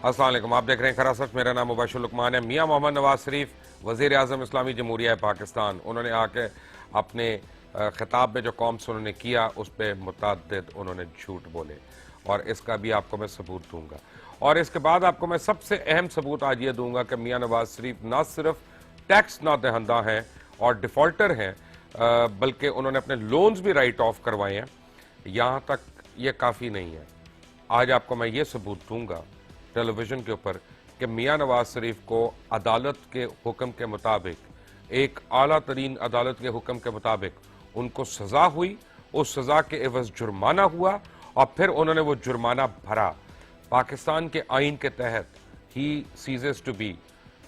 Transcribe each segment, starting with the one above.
अस्सलाम वालेकुम, आप देख रहे हैं खरा सच। मेरा नाम मुबशर लुकमान है। मियां मोहम्मद नवाज शरीफ वज़ीर आज़म इस्लामी जमहूरिया पाकिस्तान, उन्होंने आके अपने खिताब में जो कौम से उन्होंने किया उस पर मुतअद्दिद उन्होंने झूठ बोले और इसका भी आपको मैं सबूत दूंगा। और इसके बाद आपको मैं सबसे अहम सबूत आज ये दूंगा कि मियां नवाज शरीफ ना सिर्फ टैक्स ना दहंदा हैं और डिफॉल्टर हैं, बल्कि उन्होंने अपने लोन्स भी राइट ऑफ करवाए हैं। यहाँ तक ये काफ़ी नहीं है, आज आपको मैं ये सबूत दूंगा टेलीविजन के ऊपर कि मियां नवाज शरीफ को अदालत के हुक्म के मुताबिक, एक आला तरीन अदालत के हुक्म के मुताबिक उनको सजा हुई, उस सजा के एवज जुर्माना हुआ और फिर उन्होंने वो जुर्माना भरा। पाकिस्तान के आइन के तहत ही ceases to be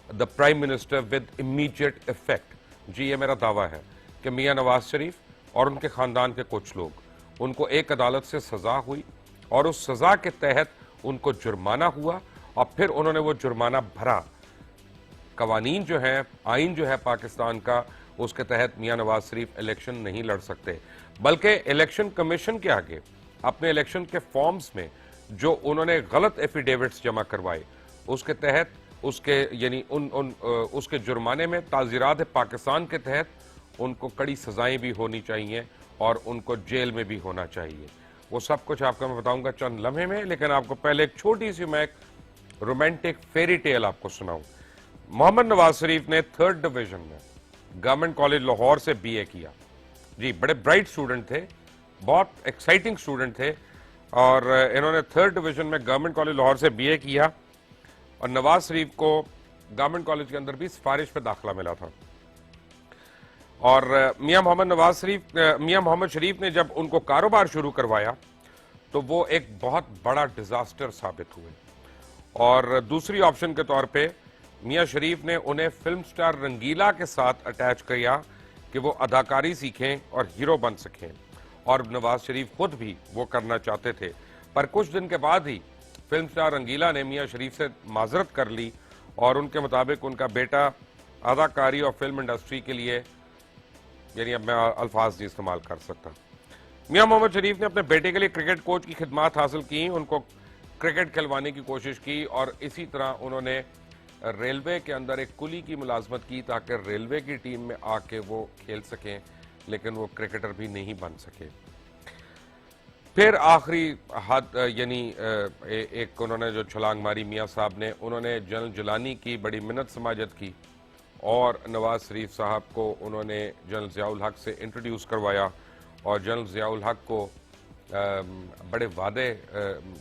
the prime minister with immediate effect. जी, ये मेरा दावा है कि मियां नवाज शरीफ और उनके खानदान के कुछ लोग, उनको एक अदालत से सजा हुई और उस सजा के तहत उनको जुर्माना हुआ और फिर उन्होंने वो जुर्माना भरा। कवानीन जो है, आइन जो है पाकिस्तान का, उसके तहत मियां नवाज शरीफ इलेक्शन नहीं लड़ सकते, बल्कि इलेक्शन कमीशन के आगे अपने इलेक्शन के फॉर्म्स में जो उन्होंने गलत एफिडेविट्स जमा करवाए उसके तहत उसके यानी उसके जुर्माने में ताज़ीरात पाकिस्तान के तहत उनको कड़ी सजाएं भी होनी चाहिए और उनको जेल में भी होना चाहिए। वो सब कुछ आपको मैं बताऊंगा चंद लम्हे में, लेकिन आपको पहले एक छोटी सी मैं एक रोमांटिक फेरी टेल आपको सुनाऊं। मोहम्मद नवाज शरीफ ने 3rd डिवीजन में गवर्नमेंट कॉलेज लाहौर से बीए किया। जी, बड़े ब्राइट स्टूडेंट थे, बहुत एक्साइटिंग स्टूडेंट थे और इन्होंने 3rd डिवीजन में गवर्नमेंट कॉलेज लाहौर से बीए किया और नवाज शरीफ को गवर्नमेंट कॉलेज के अंदर भी सिफारिश पे दाखिला मिला था। और मियां मोहम्मद शरीफ ने जब उनको कारोबार शुरू करवाया तो वो एक बहुत बड़ा डिजास्टर साबित हुए और दूसरी ऑप्शन के तौर पे मियां शरीफ ने उन्हें फिल्म स्टार रंगीला के साथ अटैच किया कि वो अदाकारी सीखें और हीरो बन सकें, और नवाज शरीफ खुद भी वो करना चाहते थे। पर कुछ दिन के बाद ही फिल्म स्टार रंगीला ने मियां शरीफ से माजरत कर ली और उनके मुताबिक उनका बेटा अदाकारी और फिल्म इंडस्ट्री के लिए, यानी अब मैं अल्फाज नहीं इस्तेमाल कर सकता, मियां मोहम्मद शरीफ ने अपने बेटे के लिए क्रिकेट कोच की खिदमात हासिल की, उनको क्रिकेट खिलवाने की कोशिश की और इसी तरह उन्होंने रेलवे के अंदर एक कुली की मुलाजमत की ताकि रेलवे की टीम में आके वो खेल सकें, लेकिन वो क्रिकेटर भी नहीं बन सके। फिर आखिरी हद यानी एक उन्होंने जो छलांग मारी मियां साहब ने, उन्होंने जनरल जिलानी की बड़ी मिन्नत समाजत की और नवाज शरीफ साहब को उन्होंने जनरल ज़ियाउल हक से इंट्रोड्यूस करवाया और जनरल ज़ियाउल हक को बड़े वादे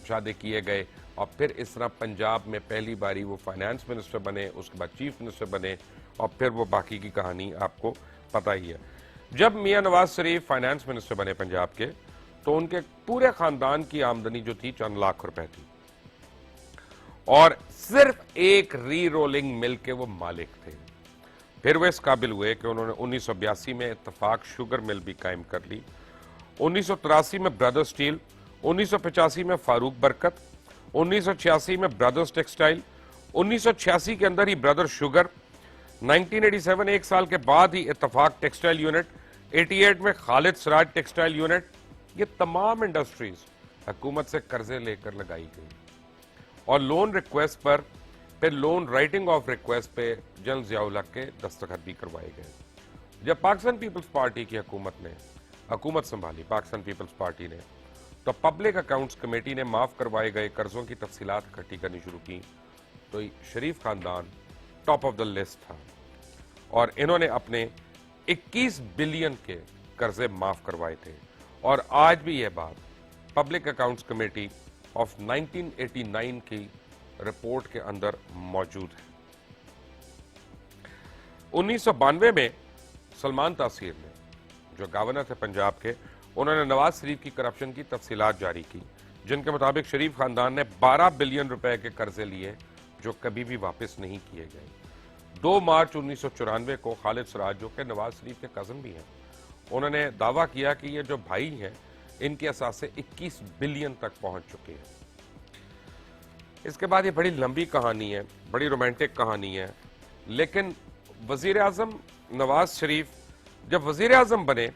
शादे किए गए और फिर इस तरह पंजाब में पहली बारी वो फाइनेंस मिनिस्टर बने, उसके बाद चीफ मिनिस्टर बने और फिर वो बाकी की कहानी आपको पता ही है। जब मियां नवाज शरीफ फाइनेंस मिनिस्टर बने पंजाब के, तो उनके पूरे खानदान की आमदनी जो थी चंद लाख रुपए थी और सिर्फ एक री रोलिंग मिल के वो मालिक थे। फिर वो इस काबिल हुए कि उन्होंने 1982 में इत्तफाक शुगर मिल भी कायम कर ली, 1983 में ब्रदर स्टील, 1985 में फारूक बरकत, 1986 में ब्रदर्स टेक्सटाइल, 1986 के अंदर ही ब्रदर शुगर, 1987 एक साल के बाद ही इत्तफाक टेक्सटाइल यूनिट, 88 में खालिद सराज टेक्सटाइल यूनिट। ये तमाम इंडस्ट्रीज हुकूमत से कर्जे लेकर लगाई गई और लोन रिक्वेस्ट पर, फिर लोन राइटिंग ऑफ रिक्वेस्ट पे जनरल ज़ियाउल हक के दस्तखत भी करवाए गए। जब पाकिस्तान पीपल्स पार्टी की हुकूमत संभाली पाकिस्तान पीपल्स पार्टी ने, तो पब्लिक अकाउंट्स कमेटी ने माफ करवाए गए कर्जों की तफसीलात इकट्ठी करनी शुरू की, तो शरीफ खानदान टॉप ऑफ द लिस्ट था और इन्होंने अपने 21 बिलियन के कर्जे माफ करवाए थे और आज भी यह बात पब्लिक अकाउंट्स कमेटी ऑफ 1989 की रिपोर्ट के अंदर मौजूद है। 1992 में सलमान तासीर ने, जो गवर्नर थे पंजाब के, उन्होंने नवाज शरीफ की करप्शन की तफसीलात जारी की, जिनके मुताबिक शरीफ खानदान ने 12 बिलियन रुपए के कर्जे लिए जो कभी भी वापस नहीं किए गए। 2 मार्च 1994 को खालिद सराज, जो कि नवाज शरीफ के कजन भी हैं, उन्होंने दावा किया कि ये जो भाई हैं इनके असासे 21 बिलियन तक पहुंच चुके हैं। इसके बाद ये बड़ी लंबी कहानी है, बड़ी रोमांटिक कहानी है, लेकिन वजीर आजम नवाज शरीफ जब वजीर आजम बने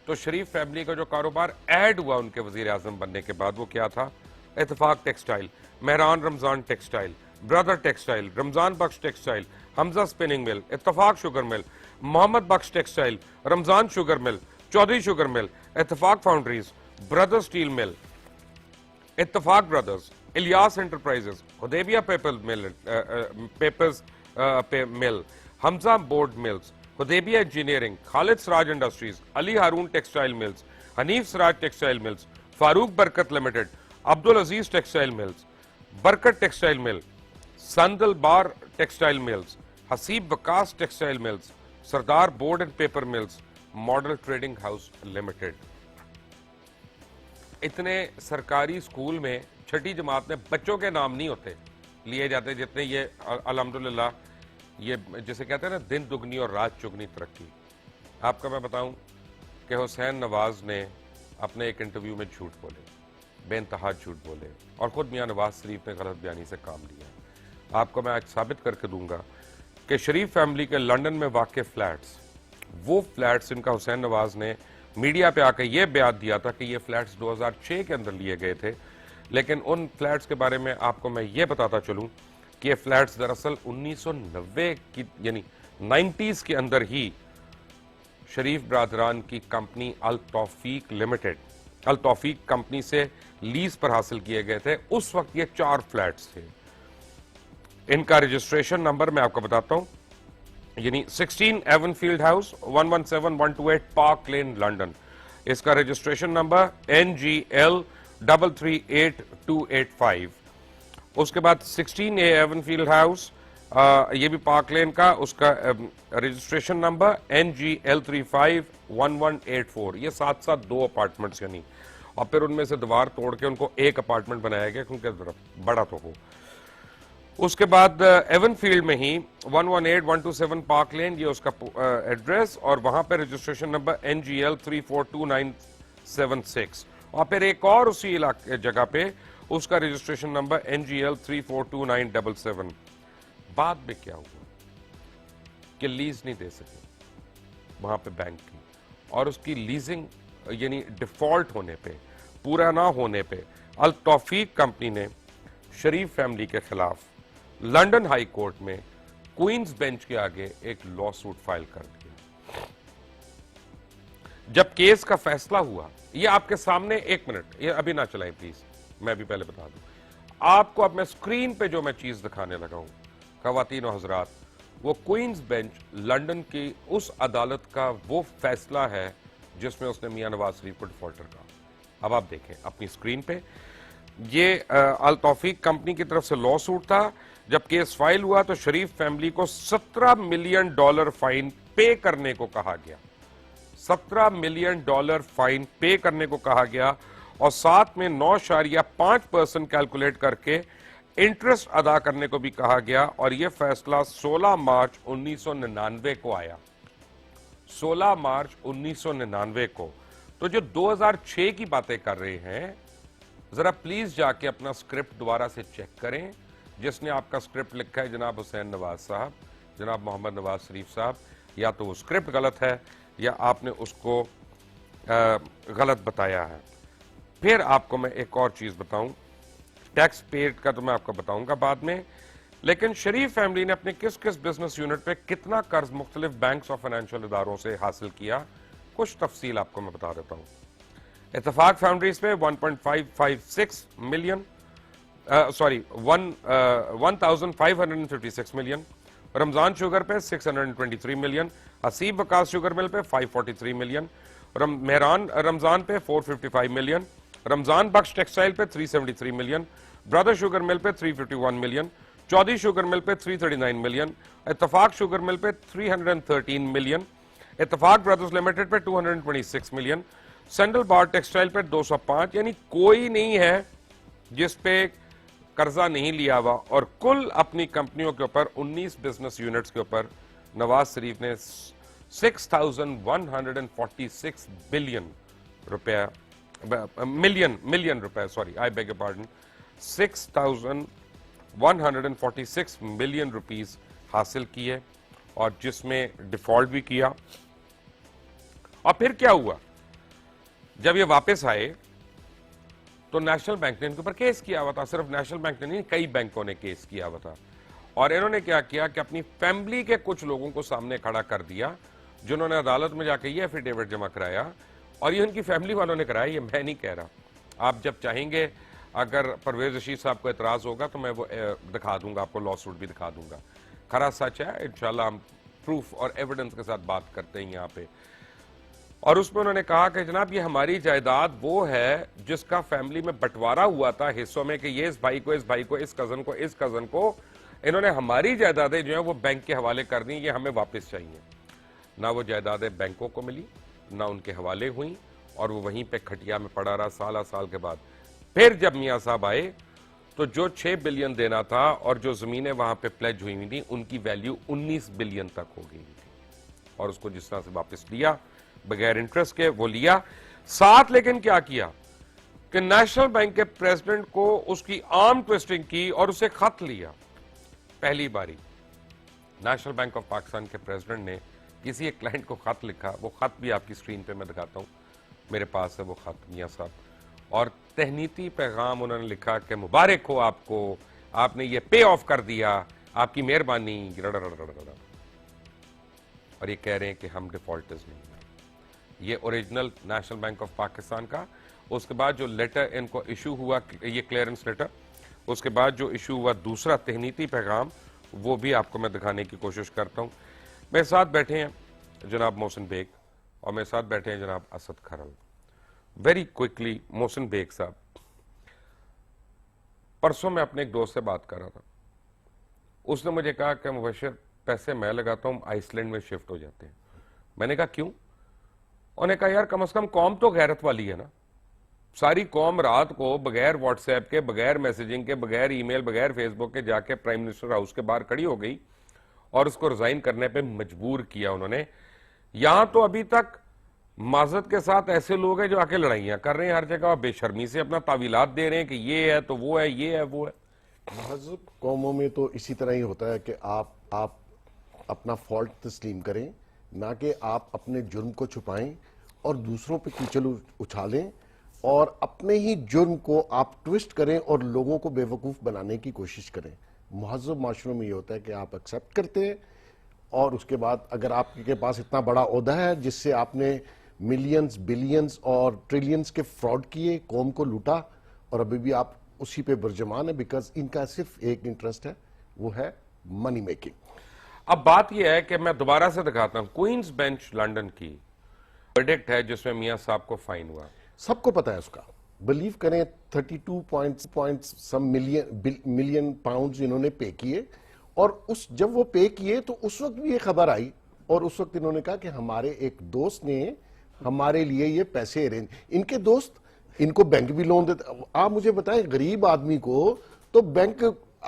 तो शरीफ फैमिली का जो कारोबार ऐड हुआ उनके वजीर आजम बनने के बाद, वो क्या था, اتفاق ٹیکسٹائل, مہران رمضان ٹیکسٹائل, برادر ٹیکسٹائل, رمضان بخش ٹیکسٹائل, حمزہ سپننگ مل, اتفاق sugar mill, Muhammad Bakhsh textile, رمضان sugar mill, Chaudhry sugar mill, اتفاق فاؤنڈریز, برادر سٹیل مل, اتفاق برادرز, الیاس انٹرپرائزز, حدیبیہ پیپرز مل, حمزہ بورڈ ملز, حدیبیہ انجینئرنگ, خالد سراج انڈسٹریز, علی ہارون ٹیکسٹائل ملز, حنیف سراج ٹیکسٹائل ملز, فاروق برکت لمیٹڈ, عبدالعزیز ٹیکسٹائل ملز, برکت textile mill, Sandal bar textile mills, Haseeb Vikas textile mills, Sardar board and paper mills, model trading house limited. اتنے سرکاری school میں چھٹی جماعت میں بچوں کے نام نہیں ہوتے لیے جاتے جتنے یہ الحمدللہ یہ جسے کہتے ہیں نا دن دگنی اور رات چگنی ترقی. آپ کا میں بتاؤں کہ حسین نواز نے اپنے ایک انٹرویو میں جھوٹ بولے, بے انتہا جھوٹ بولے, اور خود میاں نواز شریف نے غلط بیانی سے کام لیا. آپ کو میں آج ثابت کر کے دوں گا کہ شریف فیملی کے لنڈن میں واقع فلیٹس, وہ فلیٹس ان کا حسین نواز نے میڈیا پہ آ کے یہ بیان دیا تھا کہ یہ فلیٹس 2006 کے اندر لیے گئے تھے, لیکن ان فلیٹس کے بارے میں آپ کو میں یہ بتاتا چلوں کہ یہ فلیٹس دراصل 1990 کی یعنی 90s کے اندر ہی شریف برادران کی کمپنی التوفیق لمیٹڈ, التوفیق کمپنی سے لیز پر حاصل کیے گئے تھے. اس وقت یہ 4 فلیٹس تھے. ان کا رجسٹریشن نمبر میں آپ کو بتاتا ہوں, یعنی 16 ایون فیلڈ ہاؤس 117128 پارک لین لنڈن. اس کا رجسٹریشن نمبر NGL 338285. اس کے بعد 16A ایون فیلڈ ہاؤس, یہ بھی پارک لین کا, اس کا رجسٹریشن نمبر NGL 351184. یہ ساتھ ساتھ 2 اپارٹمنٹس یعنی, اور پھر ان میں سے دیوار توڑ کے ان کو ایک اپارٹمنٹ بنایا گیا کیونکہ بڑا تو ہو. اس کے بعد ایون فیلڈ میں ہی 118127 پارک لین, یہ اس کا ایڈریس, اور وہاں پہ رجسٹریشن نمبر NGL 342976. اور پھر ایک اور اسی علاقے جگہ پہ اس کا رجسٹریشن نمبر NGL 342977. بعد میں کیا ہوا کہ لیز نہیں دے سکے وہاں پہ بینک کی, اور اس کی لیزنگ یعنی ڈیفالٹ ہونے پہ, پورا نہ ہونے پہ, التوفیق کمپنی نے شریف فیملی کے خلاف لنڈن ہائی کورٹ میں کوئنز بینچ کے آگے ایک لا سوٹ فائل کر دیا. جب کیس کا فیصلہ ہوا, یہ آپ کے سامنے, ایک منٹ یہ ابھی نہ چلائیں پلیز, میں بھی پہلے بتا دوں آپ کو. اب میں سکرین پہ جو میں چیز دکھانے لگا ہوں خواتین و حضرات, وہ کوئنز بینچ لنڈن کی اس عدالت کا وہ فیصلہ ہے جس میں اس نے میاں نواز شریف کو ڈیفالٹر کہا. اب آپ دیکھیں اپنی سکرین پہ, یہ التوفیق کمپنی کی طرف سے لا سوٹ تھا. جب کیس فائل ہوا تو شریف فیملی کو $17 ملین فائن پے کرنے کو کہا گیا. $17 ملین فائن پے کرنے کو کہا گیا, اور ساتھ میں 9.5% کیلکولیٹ کر کے انٹرسٹ ادا کرنے کو بھی کہا گیا. اور یہ فیصلہ 16 مارچ 1999 کو آیا, 16 مارچ 1999 کو. تو جو 2006 کی باتیں کر رہے ہیں, ذرا پلیز جا کے اپنا سکرپٹ دوبارہ سے چیک کریں. جس نے آپ کا سکرپٹ لکھا ہے جناب حسین نواز صاحب, جناب محمد نواز شریف صاحب, یا تو وہ سکرپٹ غلط ہے یا آپ نے اس کو غلط بتایا ہے. پھر آپ کو میں ایک اور چیز بتاؤں, ٹیکس پیڈ کا تو میں آپ کو بتاؤں گا بعد میں, لیکن شریف فیملی نے اپنے کس کس بزنس یونٹ پہ کتنا قرض مختلف بینکس اور فائنینشیل اداروں سے حاصل کیا, کچھ تفصیل آپ کو میں بتا دیتا ہوں. اتفاق فاؤنڈریز پہ 1.556 ملین, سوری 1556 ملین, رمضان شوگر پہ 623 ملین, حسیب وکاس شوگر مل پہ 543 ملین, مہران رمضان پہ 455 ملین, رمضان بخش ٹیکسٹائل پہ 373 ملین, برادر شوگر مل پہ 351 ملین, چودھری شوگر مل پہ 339 ملین, اتفاق شوگر مل پہ 313 ملین, اتفاق برادرز لمیٹڈ پہ 226 ملین, سینڈل بار ٹیکسٹائل پہ 205. یعنی کوئی نہیں ہے جس پہ قرضہ نہیں لیا ہوا, اور کل اپنی کمپنیوں کے اوپر 19 بزنس یونٹس کے اوپر نواز شریف نے 6146 بلین روپے, ملین روپے, sorry I beg your pardon, 6146 million rupees حاصل کیے, اور جس میں ڈیفالٹ بھی کیا. اور پھر کیا ہوا, جب یہ واپس آئے تو نیشنل بینک نے ان کے اوپر کیس کیا ہوا تھا. صرف نیشنل بینک نے نہیں, کئی بینکوں نے کیس کیا ہوا تھا. اور انہوں نے کیا کیا کہ اپنی فیملی کے کچھ لوگوں کو سامنے کھڑا کر دیا, جنہوں نے عدالت میں جا کے یہ ایفیڈیوٹ جمع کرایا, اور یہ ان کی فیملی والوں نے کرایا, یہ میں نہیں کہہ رہا. آپ جب چاہیں گے, اگر پرویز رشید صاحب کو اعتراض ہوگا تو میں وہ دکھا دوں گا, آپ کو لا سوٹ بھی دکھا دوں گا. کھرا سچ ہے, انشاءاللہ ہم پروف اور ایویڈنس کے ساتھ بات کرتے ہیں یہاں پہ. اور اس میں انہوں نے کہا کہ جناب یہ ہماری جائیداد وہ ہے جس کا فیملی میں بٹوارا ہوا تھا حصوں میں, کہ یہ اس بھائی کو, اس بھائی کو, اس کزن کو, اس کزن کو, انہوں نے ہماری جائیدادیں جو ہیں وہ بینک کے حوالے کر دیں, یہ ہمیں واپس چاہیے. نہ وہ جائیدادیں بینکوں کو ملی, نہ ان کے حوالے ہوئیں, اور وہ وہیں پہ کھٹیا میں پڑا رہا سالہ سال کے بعد. پھر جب میاں صاحب آئے تو جو 6 بلین دینا تھا اور جو زمینیں وہاں پہ پلیج ہوئی ہوئی تھیں, ان کی ویلیو 19 بلین تک ہو گئی تھی, اور اس کو جس طرح سے واپس لیا بغیر انٹرسٹ کے وہ لیا. ساتھ لیکن کیا کیا کہ نیشنل بینک کے پریزیڈنٹ کو اس کی آرم ٹویسٹنگ کی اور اسے خط لیا. پہلی باری نیشنل بینک آف پاکستان کے پریزیڈنٹ نے کسی ایک کلائنٹ کو خط لکھا, وہ خط بھی آپ کی سکرین پہ میں دکھاتا ہوں, میرے پاس ہے وہ خط میاں صاحب, اور تہنیتی پیغام انہوں نے لکھا کہ مبارک ہو آپ کو, آپ نے یہ پے آف کر دیا, آپ کی مہربانی, اور یہ کہہ رہے ہیں کہ ہم ڈیفالٹرز نہیں ہیں. یہ original national bank of Pakistan کا. اس کے بعد جو لیٹر ان کو ایشو ہوا, یہ کلیئرنس لیٹر, اس کے بعد جو ایشو ہوا دوسرا تہنیتی پیغام, وہ بھی آپ کو میں دکھانے کی کوشش کرتا ہوں. میرے ساتھ بیٹھے ہیں جناب محسن بیگ, اور میرے ساتھ بیٹھے ہیں جناب اسد کھرل. ویری کوئکلی محسن بیگ صاحب, پرسوں میں اپنے ایک دوست سے بات کر رہا تھا, اس نے مجھے کہا کہ مبشر پیسے میں لگاتا ہوں, آئس لینڈ میں شفٹ ہو جاتے ہیں. میں نے کہا کیوں؟ انہوں نے کہا یار کم از کم قوم تو غیرت والی ہے نا. ساری قوم رات کو بغیر واٹس ایپ کے, بغیر میسیجنگ کے, بغیر ای میل, بغیر فیس بک کے جا کے پرائم منسٹر ہاؤس کے باہر کھڑی ہو گئی, اور اس کو ریزائن کرنے پہ مجبور کیا انہوں نے. یہاں تو ابھی تک معذرت کے ساتھ ایسے لوگ ہیں جو آ کے لڑائیاں کر رہے ہیں ہر جگہ, بے شرمی سے اپنا تعویلات دے رہے ہیں کہ یہ ہے تو وہ ہے, یہ ہے وہ ہے. مہذب قوموں میں تو اسی طرح ہی ہوتا ہے کہ آپ اپنا فالٹ تسلیم کریں, نہ کہ آپ اپنے جرم کو چھپائیں اور دوسروں پہ کیچل اچھالیں, اور اپنے ہی جرم کو آپ ٹوسٹ کریں اور لوگوں کو بے وقوف بنانے کی کوشش کریں. مہذب معاشروں میں یہ ہوتا ہے کہ آپ ایکسیپٹ کرتے ہیں, اور اس کے بعد اگر آپ کے پاس اتنا بڑا عہدہ ہے جس سے آپ نے ملینز, بلینز اور ٹریلینز کے فراڈ کیے, قوم کو لوٹا, اور ابھی بھی آپ اسی پہ برجمان ہے, بیکاز ان کا صرف ایک انٹرسٹ ہے, وہ ہے منی میکنگ. اب بات یہ ہے کہ میں دوبارہ سے دکھاتا ہوں, کوئنز بینچ لنڈن کی ورڈکٹ ہے جس میں میاں صاحب کو فائن ہوا. سب کو پتا ہے اس کا, بلیو کریں 32 ملین پاؤنڈز انہوں نے پے کیے, اور جب وہ پے کیے تو اس وقت بھی یہ خبر آئی, اور اس وقت انہوں نے کہا کہ ہمارے ایک دوست نے ہمارے لیے یہ پیسے ارینج, ان کے دوست ان کو بینک بھی لون دیتا. آپ مجھے بتائیں, غریب آدمی کو تو بینک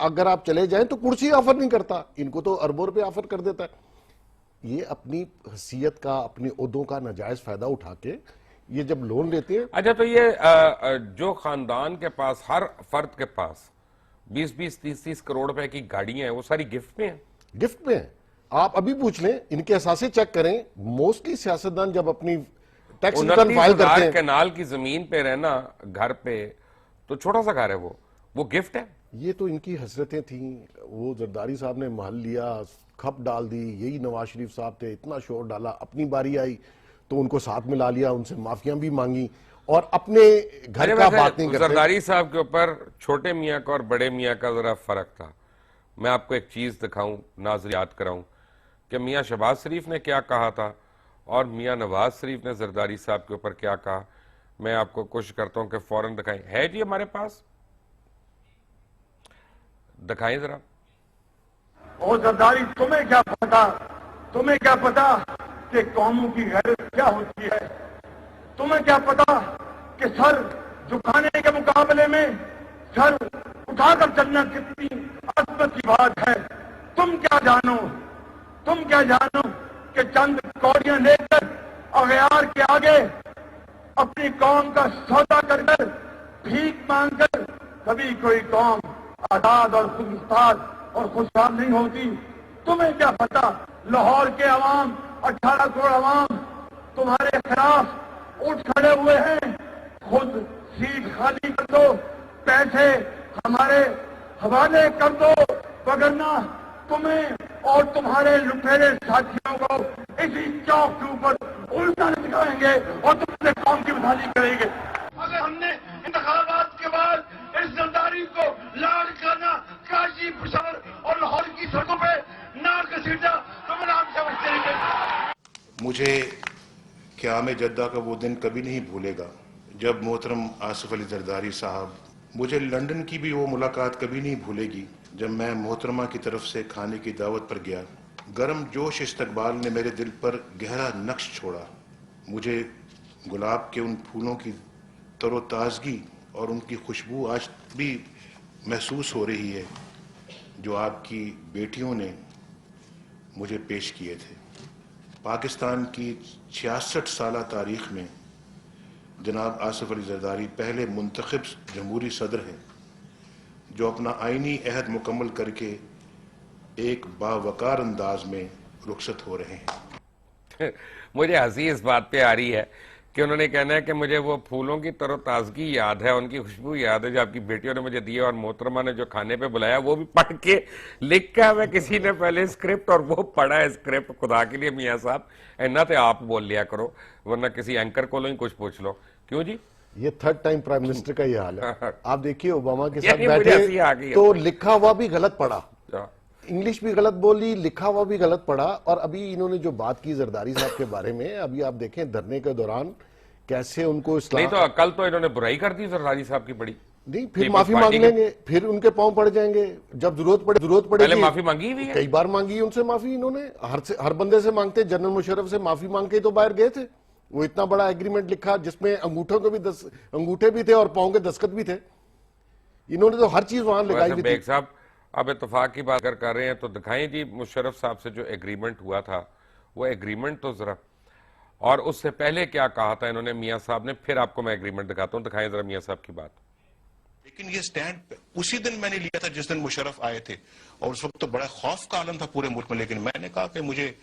اگر آپ چلے جائیں تو کرسی آفر نہیں کرتا, ان کو تو اربوں روپے آفر کر دیتا ہے. یہ اپنی حیثیت کا, اپنی عہدوں کا ناجائز فائدہ اٹھا کے یہ جب لون لیتے ہیں. اچھا, تو یہ جو خاندان کے پاس, ہر فرد کے پاس 20-20, 30-30 کروڑ روپے کی گاڑیاں ہیں, وہ ساری گفٹ میں ہیں. گفٹ میں ہیں. آپ ابھی پوچھ لیں, ان کے اثاثے چیک کریں, موسٹلی سیاستدان جب اپنی ٹیکس ریٹرن فائل کرتے ہیں, کنال کی زمین پہ رہنا, گھر پہ تو چھوٹا سا گھر ہے, وہ گفٹ ہے. یہ تو ان کی حسرتیں تھیں. وہ زرداری صاحب نے محل لیا, کھپ ڈال دی, یہی نواز شریف صاحب تھے, اتنا شور ڈالا, اپنی باری آئی تو ان کو ساتھ ملا لیا, ان سے معافیاں بھی مانگی, اور اپنے گھر کا بات نہیں کرتے. زرداری صاحب کے اوپر چھوٹے میاں کا اور بڑے میاں کا ذرا فرق تھا. میں آپ کو ایک چیز دکھاؤں, ناظرین یاد کراؤں کہ میاں شہباز شریف نے کیا کہا تھا اور میاں نواز شریف نے زرداری صاحب کے اوپر کیا کہا. میں آپ کو کوشش کرتا ہوں کہ فوراً دکھائیں. ہے جی ہمارے پاس, دکھائیں ذرا. او زرداری, تمہیں کیا پتا کہ قوموں کی غیرت کیا ہوتی ہے؟ تمہیں کیا پتا کہ سر جھکانے کے مقابلے میں سر اٹھا کر چلنا کتنی عظمت کی بات ہے؟ تم کیا جانو کہ چند کوڑیاں لے کر اغیار کے آگے اپنی قوم کا سودا کر کر, بھیک مانگ کر کبھی کوئی قوم آزاد اور خود مختار اور خوشحال نہیں ہوتی. تمہیں کیا پتا لاہور کے عوام, 18 کروڑ عوام تمہارے خلاف اٹھ کھڑے ہوئے ہیں, خود सीट खाली कर दो, पैसे हमारे हवाले कर दो, वगरना तुम्हें और तुम्हारे लुटेरे साथियों को इसी चौक के ऊपर उल्टा दिखाएंगे और तुमसे कौम की बदहाली करेंगे। अगर हमने इंतखाबात के बाद इस जरदारी को लाड़ करना काशी, पेशावर और लाहौर की सड़कों पे ना घसीटा तो हम नाम से बचते मुझे क़याम जद्दा का वो दिन कभी नहीं भूलेगा जब मोहतरम आसिफ अली जरदारी साहब, मुझे लंदन की भी वो मुलाकात कभी नहीं भूलेगी जब मैं मोहतरमा की तरफ से खाने की दावत पर गया। गर्म जोश इस्तकबाल ने मेरे दिल पर गहरा नक्श छोड़ा। मुझे गुलाब के उन फूलों की तरोताज़गी और उनकी खुशबू आज भी महसूस हो रही है जो आपकी बेटियों ने मुझे पेश किए थे। पाकिस्तान की 66 साला तारीख में जनाब आसिफ अली जरदारी पहले मुंतखब जमहूरी सदर हैं जो अपना आईनी अहद मुकम्मल करके एक बावकार अंदाज में रुखसत हो रहे हैं। मुझे हंसी इस बात पे आ रही है कि उन्होंने कहना है कि मुझे वो फूलों की तरोताजगी याद है, उनकी खुशबू याद है जो आपकी बेटियों ने मुझे दी है, और मोहतरमा ने जो खाने पे बुलाया वो भी पढ़ के लिखा है किसी ने पहले स्क्रिप्ट, और वो पढ़ा है स्क्रिप्ट। खुदा के लिए मियाँ साहब इन्ना तो आप बोल लिया करो, वरना किसी एंकर को ही कुछ पूछ लो। क्यों जी? ये थर्ड टाइम प्राइम मिनिस्टर का ये हाल है। आप देखिए ओबामा के साथ यानी मुझे हंसी आ गई बैठे है। तो लिखा हुआ भी गलत पढ़ा, हाँ। इंग्लिश भी गलत बोली, लिखा हुआ भी गलत पढ़ा। और अभी इन्होंने जो बात की जरदारी साहब के बारे में, अभी आप देखें धरने के दौरान कैसे उनको नहीं इस्लाम तो कल तो इन्होंने बुराई कर दी जरदारी साहब की बड़ी। नहीं, फिर People's माफी मांग Party के- लेंगे, फिर उनके पांव पड़ जाएंगे जब जरूरत पहले पड़ेगी। माफी मांगी हुई है। कई बार मांगी है उनसे माफी इन्होंने, हर बंदे से मांगते। जनरल मुशर्रफ से माफी मांग के तो बाहर गए थे। वो इतना बड़ा एग्रीमेंट लिखा जिसमें अंगूठों के भी अंगूठे भी थे और पांव के दस्तखत भी थे। इन्होंने तो हर चीज वहां लगाई हुई थी। बेग साहब अब इत्तेफाक की बात कर रहे हैं तो दिखाएं जी मुशर्रफ साहब से जो एग्रीमेंट हुआ था वो एग्रीमेंट तो जरा, और उससे पहले क्या कहा था इन्होंने मियां साहब ने, फिर आपको मैं एग्रीमेंट दिखाता हूं। दिखाएं जरा मियां साहब की बात। लेकिन ये स्टैंड उसी दिन मैंने लिया था जिस दिन मुशर्रफ आए थे, और उस वक्त तो बड़ा खौफ का आलम था पूरे मुल्क में। लेकिन मैंने कहा कि मुझे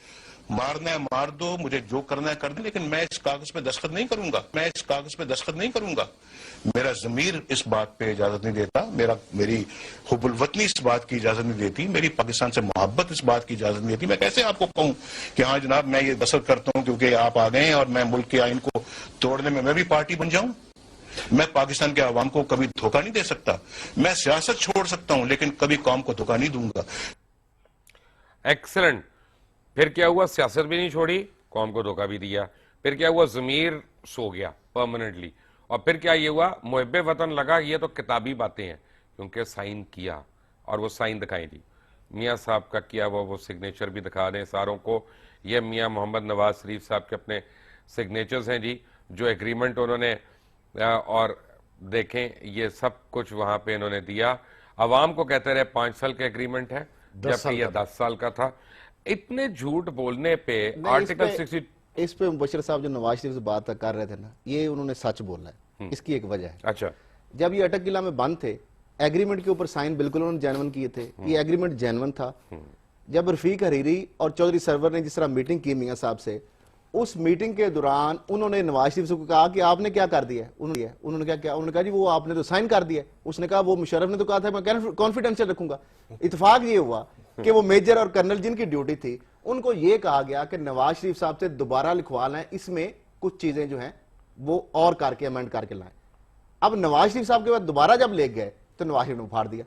मारना है मार दो, मुझे जो करना है कर दो, लेकिन मैं इस कागज पे दस्तखत नहीं करूंगा, मैं इस कागज पे दस्तखत नहीं करूंगा। मेरा ज़मीर इस बात पे इजाजत नहीं देता, मेरी हुब्बुल वतनी इस बात की इजाजत नहीं देती, मेरी पाकिस्तान से मोहब्बत इस बात की इजाजत नहीं देती। मैं कैसे आपको कहूं कि हाँ जनाब मैं ये दस्तखत करता हूं क्योंकि आप आ गए हैं और मैं मुल्क के आइन को तोड़ने में मैं भी पार्टी बन जाऊं। मैं पाकिस्तान के अवाम को कभी धोखा नहीं दे सकता। मैं सियासत छोड़ सकता हूं लेकिन कभी कौम को धोखा नहीं दूंगा। एक्सलेंट। फिर क्या हुआ? सियासत भी नहीं छोड़ी, कौम को धोखा भी दिया। फिर क्या हुआ? जमीर सो गया परमानेंटली। और फिर क्या ये हुआ? मुहब्बे वतन लगा। ये तो किताबी बातें हैं क्योंकि साइन किया, और वो साइन दिखाई दी मियाँ साहब का किया वो सिग्नेचर भी दिखा दें सारों को। ये मियाँ मोहम्मद नवाज शरीफ साहब के अपने सिग्नेचर्स हैं जी, जो एग्रीमेंट उन्होंने, और देखें ये सब कुछ वहां पे इन्होंने दिया। अवाम को कहते रहे 5 साल का एग्रीमेंट है, जबकि ये 10 साल का था। इतने झूठ बोलने पे आर्टिकल 60 इस पे मुबशर साहब जो नवाज शरीफ से बात कर रहे थे ना, ये उन्होंने सच बोला है। इसकी एक वजह है, अच्छा, जब ये अटक किला में बंद थे एग्रीमेंट के ऊपर साइन बिल्कुल उन्होंने जेन्युइन किए थे। ये एग्रीमेंट जेन्युइन था। जब रफीक हरीरी और चौधरी सरवर ने जिस तरह मीटिंग की मियां साहब से, उस मीटिंग के दौरान उन्होंने नवाज शरीफ से कहा कि आपने क्या कर दिया है। उन्होंने क्या किया? उन्होंने कहा जी वो आपने तो साइन कर दिया। उसने कहा वो मुशर्रफ ने तो कहा था मैं कॉन्फिडेंशियल रखूंगा। इत्तेफाक ये हुआ कि वो मेजर और कर्नल जिनकी ड्यूटी थी उनको ये कहा गया कि नवाज शरीफ साहब से दोबारा लिखवा लें, इसमें कुछ चीजें जो हैं वो और करके अमेंड करके लाएं। अब नवाज शरीफ साहब के बाद दोबारा जब ले गए तो नवाज शरीफ ने फाड़ दिया।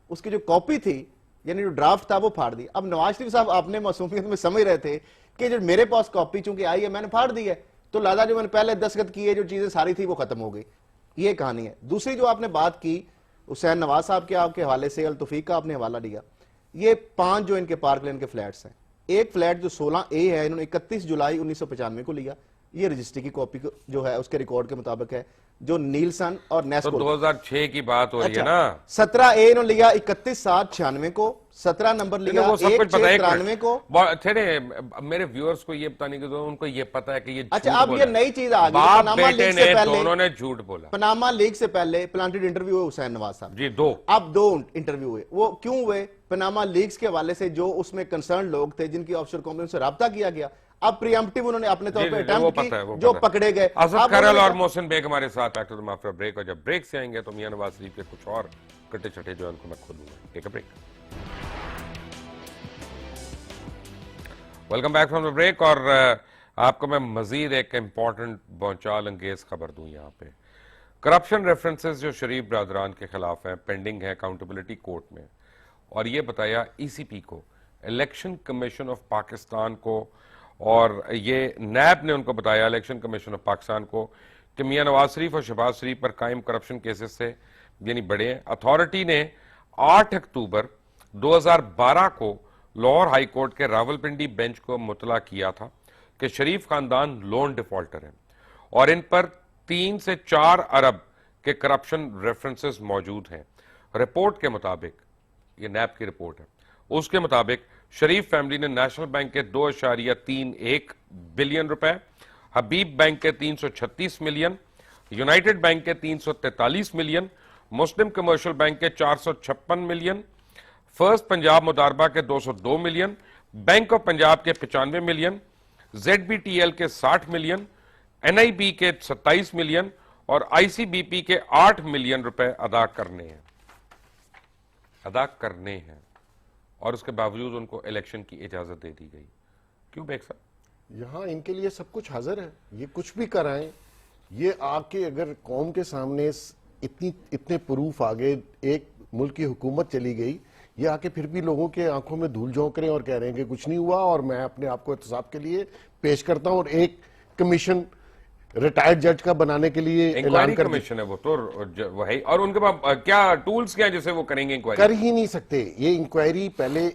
उसकी जो कॉपी थी यानी जो ड्राफ्ट था वो फाड़ दिया। अब नवाज शरीफ साहब अपने मासूमियत में समझ रहे थे कि जो मेरे पास कॉपी चूंकि आई है मैंने फाड़ दी है, तो लादा जो मैंने पहले दस्तखत की है जो चीजें सारी थी वो खत्म हो गई। ये कहानी है। दूसरी जो आपने बात की हुसैन नवाज साहब के आपके हवाले से, अल तौफीक का आपने हवाला दिया, ये 5 जो इनके पार्क लेन के फ्लैट्स हैं, एक फ्लैट जो 16A है इन्होंने 31 जुलाई 1995 को लिया। ये रजिस्ट्री की कॉपी जो है उसके रिकॉर्ड के मुताबिक है, जो नीलसन और तो नेस्को 2006 की बात हो रही है ना। 17A इन्होंने लिया 31/7/96 को, 17 नंबर लिया वो सब कुछ पता है 1/6/93 को। मेरे व्यूअर्स को ये बताने के दो, उनको ये पता है कि ये अच्छा, झूठ अब बोला ये है। नई चीज आ गई। बाप पनामा बेटे लीग से ने पहले, दोनों ने झूठ बोला। पनामा लीग से पहले प्लांटेड इंटरव्यू हुए हुसैन नवाज साहब जी, 2। अब 2 इंटरव्यू हुए। वो क्यों हुए? पनामा लीग्स के हवाले से जो उसमें कंसर्न लोग थे जिनकी ऑफशोर कंपनी से राब्ता किया गया, अब प्रीएम्प्टिव उन्होंने अपने तौर जी, पे जी, अटेम्प्ट वो की, पता है, वो जो पता है। पकड़े गए। असद अब खरल उन्होंने और कहा- मोहसिन बेग हमारे साथ एक्टर आफ्टर ब्रेक, और जब ब्रेक से आएंगे तो मियां नवाज शरीफ के कुछ और कटे छटे जो है उनको मैं खोलूंगा। Take a break. Welcome back from the break. और आपको मैं मजीद एक इंपॉर्टेंट भौचाल अंगेज खबर दूं। यहाँ पे करप्शन रेफरेंसेस जो शरीफ ब्रादरान के खिलाफ हैं पेंडिंग है अकाउंटेबिलिटी कोर्ट में, और ये बताया ईसीपी को, इलेक्शन कमीशन ऑफ पाकिस्तान को, और ये नैब ने उनको बताया इलेक्शन कमीशन ऑफ पाकिस्तान को कि मियां नवाज शरीफ और शहबाज शरीफ पर कायम करप्शन केसेस से यानी बड़े हैं। अथॉरिटी ने 8 अक्टूबर 2012 को लाहौर हाई कोर्ट के रावलपिंडी बेंच को मुतला किया था कि शरीफ खानदान लोन डिफॉल्टर हैं और इन पर 3 से 4 अरब के करप्शन रेफरेंसेस मौजूद हैं। रिपोर्ट के मुताबिक, ये नैब की रिपोर्ट है, उसके मुताबिक शरीफ फैमिली ने नेशनल बैंक के 2.31 बिलियन रुपए, हबीब बैंक के 336 मिलियन, यूनाइटेड बैंक के 343 मिलियन, मुस्लिम कमर्शियल बैंक के 456 मिलियन, फर्स्ट पंजाब मुदारबा के 202 मिलियन, बैंक ऑफ पंजाब के 95 मिलियन, ZBTL के 60 मिलियन, NIB के 27 मिलियन और ICBP के 8 मिलियन रुपए अदा करने हैं और उसके बावजूद उनको इलेक्शन की इजाजत दे दी गई। क्यों बेग साहब? यहाँ इनके लिए सब कुछ हाजिर है, ये कुछ भी कराएं। ये आके अगर कौम के सामने इतने प्रूफ आ गए, एक मुल्क की हुकूमत चली गई, ये आके फिर भी लोगों के आंखों में धूल झोंक रहे हैं और कह रहे हैं कि कुछ नहीं हुआ और मैं अपने आप को एहतसाब के लिए पेश करता हूं, और एक कमीशन रिटायर्ड जज का बनाने के लिए ऐलान इंक्वायरी कर कमीशन है वो तो वो है, और उनके पास क्या टूल्स क्या है जिससे वो करेंगे इंक्वायरी? कर ही नहीं सकते। ये इंक्वायरी पहले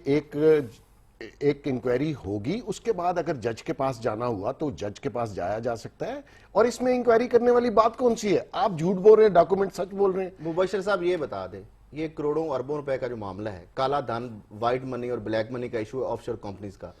एक इंक्वायरी होगी, उसके बाद अगर जज के पास जाना हुआ तो जज के पास जाया जा सकता है, और इसमें इंक्वायरी करने वाली बात कौन सी है? आप झूठ बोल रहे हैं, डॉक्यूमेंट सच बोल रहे हैं। मुबशर साहब ये बता दें, ये करोड़ों अरबों रुपए का जो मामला है, काला धन, व्हाइट मनी और ब्लैक मनी का इशू है ऑफशोर कंपनीज का,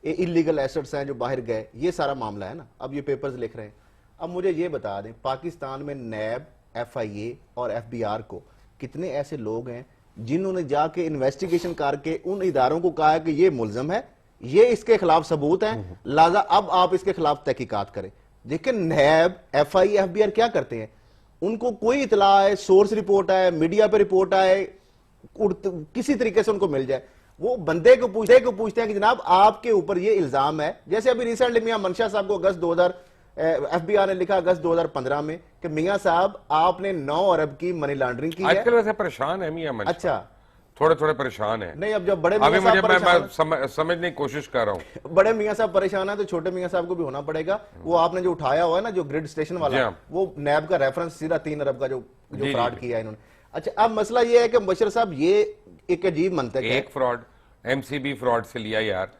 ये इलीगल एसेट्स हैं जो बाहर गए, ये सारा मामला है ना। अब ये पेपर्स लिख रहे हैं। अब मुझे ये बता दें, पाकिस्तान में नैब, FIA और FBR को कितने ऐसे लोग हैं जिन्होंने जाके इन्वेस्टिगेशन करके उन इदारों को कहा है कि ये मुल्जम है, ये इसके खिलाफ सबूत हैं, लिहाजा अब आप इसके खिलाफ तहकीकात करें। देखिए नैब, FIA, FBR क्या करते हैं, उनको कोई इतला है, सोर्स रिपोर्ट आए, मीडिया पे रिपोर्ट आए, किसी तरीके से उनको मिल जाए, वो बंदे को पूछते हैं कि जनाब आपके ऊपर ये इल्जाम है। जैसे अभी रिसेंटली मियां मंशा साहब को अगस्त 2000 FBR ने लिखा अगस्त 2015 में कि मियां साहब आपने 9 अरब की मनी लॉन्ड्रिंग की है। आजकल वैसे परेशान है मियां मंशा। अच्छा, थोड़े परेशान है। नहीं, अब जब बड़े अभी मियां मुझे साहब परेशान मैं समझने की कोशिश कर रहा हूँ। बड़े मियां साहब परेशान है तो छोटे मियां साहब को भी होना पड़ेगा। वो आपने जो उठाया हुआ है ना, जो ग्रिड स्टेशन वाला, वो नैब का रेफरेंस सीधा 3 अरब का जो फ्रॉड किया है इन्होंने। अच्छा, अब मसला ये है कि मुबशर साहब ये एक अजीब मंतक है। एक फ्रॉड MCB फ्रॉड से लिया यार,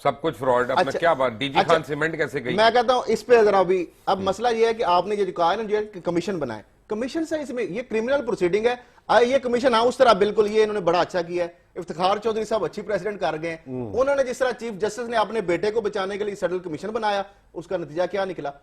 सब कुछ फ्रॉड। अपना अच्छा, क्या बात, डीजी अच्छा, खान सीमेंट कैसे गई? मैं कहता हूं इस पे जरा भी, अब मसला ये है कि आपने जो कहा है ना, जो कमीशन बनाए, कमीशन से इसमें ये क्रिमिनल प्रोसीडिंग है। ये कमीशन हाँ उस तरह बिल्कुल, ये इन्होंने बड़ा अच्छा किया है। इफ्तिखार चौधरी साहब अच्छी प्रेसिडेंट कर गए हैं। उन्होंने जिस तरह चीफ जस्टिस ने अपने बेटे को बचाने के लिए सेटल कमीशन बनाया, उसका नतीजा क्या निकला।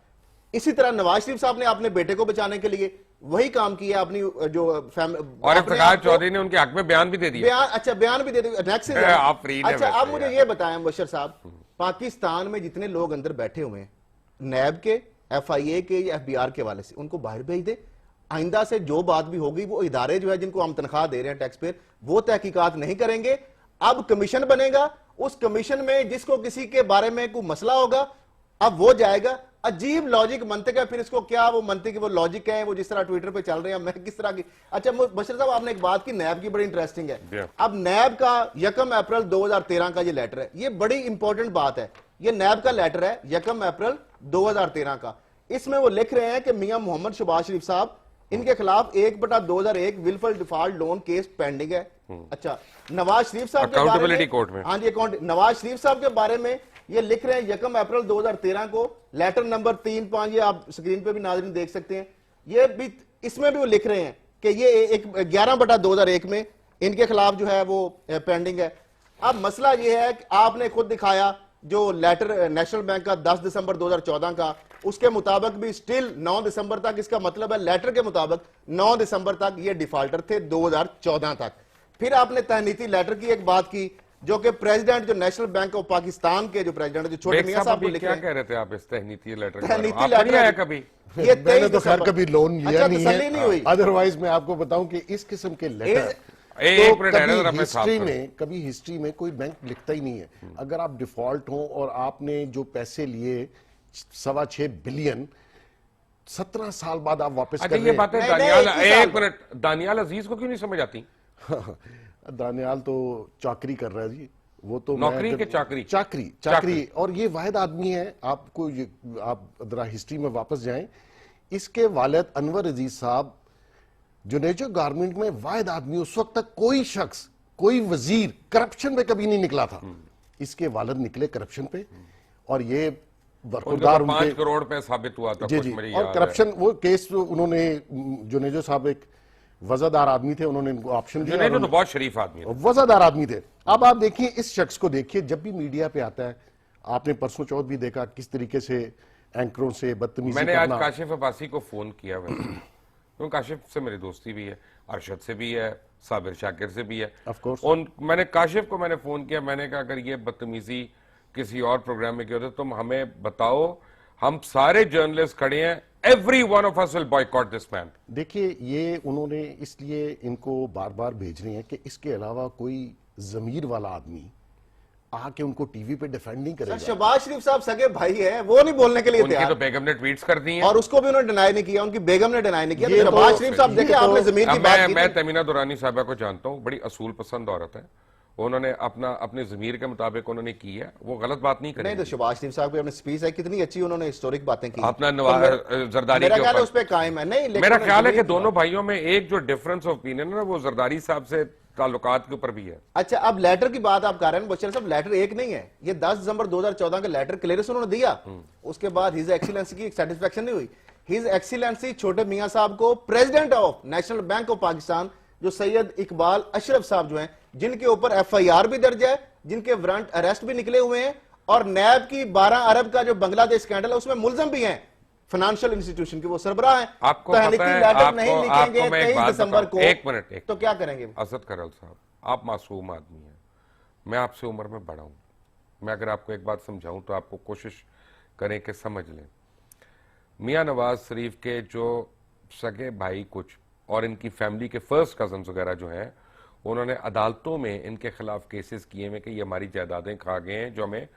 इसी तरह नवाज शरीफ साहब ने अपने बेटे को बचाने के लिए वही काम किया, अपनी जो और इफ्तिखार चौधरी ने उनके हक में बयान भी दे दिया। अच्छा, बयान भी दे दिया। आप फ्री ने अच्छा, वैसे अब मुझे यार। ये बताएं मुबशर साहब, पाकिस्तान में जितने लोग अंदर बैठे हुए हैं, नैब के, FIA के या FBR के वाले से, उनको बाहर भेज दे। आइंदा से जो बात भी होगी, वो इदारे जो है जिनको हम तनख्वाह दे रहे हैं टैक्स पेयर, वो तहकीकात नहीं करेंगे। अब कमीशन बनेगा, उस कमीशन में जिसको किसी के बारे में कोई मसला होगा, अब वो जाएगा। अजीब लॉजिक मंतिक है, फिर इसको क्या वो मंतिक वो लॉजिक है, वो जिस तरह ट्विटर पे चल रहे हैं, मैं किस तरह की। अच्छा बशीर साहब, आपने एक बात की नैब की, बड़ी इंटरेस्टिंग है। अब नैब का 1 अप्रैल 2013 का ये लेटर है, ये बड़ी इंपॉर्टेंट बात है। ये नैब का लेटर है 1 अप्रैल 2013 का। इसमें वो लिख रहे हैं कि मियां मोहम्मद शहबाज शरीफ साहब, इनके खिलाफ 1/2001 wilful default loan case pending है। अच्छा, नवाज शरीफ साहब के बारे में, कोर्ट में, हाँ जी, नवाज शरीफ साहब के बारे में ये लिख रहे हैं 1 अप्रैल 2013 को, लेटर नंबर 3-5, ये आप स्क्रीन पे भी नाज़रीन देख सकते हैं। ये भी, इसमें भी वो लिख रहे हैं कि ये 11/2001 में इनके खिलाफ जो है वो पेंडिंग है। अब मसला ये है कि आपने खुद दिखाया जो लेटर नेशनल बैंक का 10 दिसंबर 2014 का, उसके मुताबिक भी स्टिल 9 दिसंबर तक, इसका मतलब है लेटर के मुताबिक 9 दिसंबर तक ये डिफॉल्टर थे 2014 तक। फिर आपने तहनीती लेटर की एक बात की, जो कि प्रेसिडेंट जो नेशनल बैंक ऑफ पाकिस्तान के जो प्रेसिडेंट जो छोटे मियां साहब को लिख क्या रहे हैं। कह रहे थे आप इस तहनीती लेटर के तहनीती बारे में? आपको नहीं आया लेटर कभी? ये मैंने 23 तो खैर दिसंबर। कभी लोन लिया अच्छा, नहीं तसल्ली नहीं हुई। है। अदरवाइज मैं आपको बताऊं कि इस किस्म के लेटर एक मिनट है ना, जरा मैं साफ हिस्ट्री करूं। में कभी हिस्ट्री में कोई बैंक लिखता ही नहीं है। अगर आप डिफॉल्ट हो और आपने जो पैसे लिए 6.25 बिलियन 17 साल बाद आप वापस अच्छा कर ये रहे बातें नहीं, दानियाल, नहीं, 1 साल एक मिनट, दानियाल अजीज को क्यों नहीं समझ आती? हैं। दानियाल तो चाकरी कर रहा है जी, वो तो नौकरी मैं के चाकरी? चाकरी और ये वाहिद आदमी है। आपको आप जरा हिस्ट्री में वापस जाएं, इसके वालिद अनवर अजीज साहब जुनेजो गारमेंट में वाहिद आदमी, उस वक्त तक कोई शख्स कोई वजीर करप्शन पे कभी नहीं निकला था। इसके वालिद निकले करप्शन पे और ये बरखुरदार उनका 5 उनके करोड़ पे साबित हुआ था जी कुछ जी मुझे और याद है। करप्शन वो केस उन्होंने जुनेजो साहब एक वजादार आदमी थे, उन्होंने इनको ऑप्शन दिया। जुनेजो तो बहुत शरीफ आदमी है। वजादार आदमी थे। अब आप देखिए इस शख्स को, देखिए जब भी मीडिया पे आता है, आपने परसों चौथ भी देखा किस तरीके से एंकरों से बदतमीजी मैंने आज करना। काशिफ अब्बासी को फोन किया वैसे, क्योंकि काशिफ से मेरी दोस्ती भी है, अरशद से भी है, साबिर शाकिर से भी है। Of course. मैंने काशिफ को मैंने फोन किया, मैंने कहा अगर ये बदतमीजी किसी और प्रोग्राम में की होती तुम हमें बताओ, हम सारे जर्नलिस्ट खड़े हैं, every one of us will boycott this man. देखिए ये उन्होंने इसलिए इनको बार बार भेज रहे हैं कि इसके अलावा कोई जमीर वाला आदमी आके उनको टीवी पे डिफेंड नहीं सर, करेगा। शहबाज शरीफ साहब सगे भाई है, वो नहीं बोलने के लिए उनकी तो तैयार, बेगम ने ट्वीट्स कर दी हैं। और उसको भी उन्होंने डिनाई नहीं किया, उनकी बेगम ने डिनाई नहीं किया। तो ये शहबाज तो- शरीफ साहब ये देखिए, तो- आपने जमीन की अब बात की मैं थी। तमीना दुरानी साहबा को जानता हूँ, बड़ी असूल पसंद औरत है, उन्होंने अपने जमीर के मुताबिक उन्होंने की है, वो गलत बात नहीं नहीं तो करेगी। शहबाज शरीफ साहब की अपनी स्पीच है, कितनी अच्छी उन्होंने हिस्टोरिक बातें की। अपना तो जरदारी मेरा के ख्याल है ऊपर उस पे कायम है। नहीं, लेकिन मेरा उन्होंने ख्याल है कि जमीन की दोनों भाइयों में एक जो डिफरेंस ऑफ ओपिनियन है ना, वो जरदारी साहब से ताल्लुकात के ऊपर भी है। अच्छा, अब लेटर की बात आप कर रहे हैं बशीर साहब, लेटर एक नहीं है, ये 10 दिसंबर 2014 का लेटर क्लियरेंस उन्होंने दिया। उसके बाद हिज एक्सीलेंसी की सेटिस्फेक्शन नहीं हुई। हिज एक्सीलेंसी छोटे मियां साहब को president of national bank of Pakistan जो सैयद इकबाल अशरफ साहब जो हैं, जिनके ऊपर एफआईआर भी दर्ज है, जिनके वारंट अरेस्ट भी निकले हुए हैं, और नैब की 12 अरब का जो बांग्लादेश स्कैंडल है उसमें मुलजम भी हैं, फाइनेंशियल इंस्टीट्यूशन के वो सरबराह हैं। आपको पता है, लेटर नहीं आपको लिखेंगे मैं एक 23 बात दिसंबर बताऊं, को, एक मिनट, तो क्या करेंगे? असद करल साहब, आप मासूम आदमी हैं, मैं आपसे उम्र में बड़ा हूं, मैं अगर आपको एक बात समझाऊं तो आपको कोशिश करें कि समझ लें। मियां नवाज शरीफ के जो सगे भाई कुछ और इनकी फैमिली के फर्स्ट कजन्स वगैरह जो हैं, उन्होंने अदालतों में इनके खिलाफ केसेस किए हैं कि ये हमारी जायदादें खा गए हैं जो हमें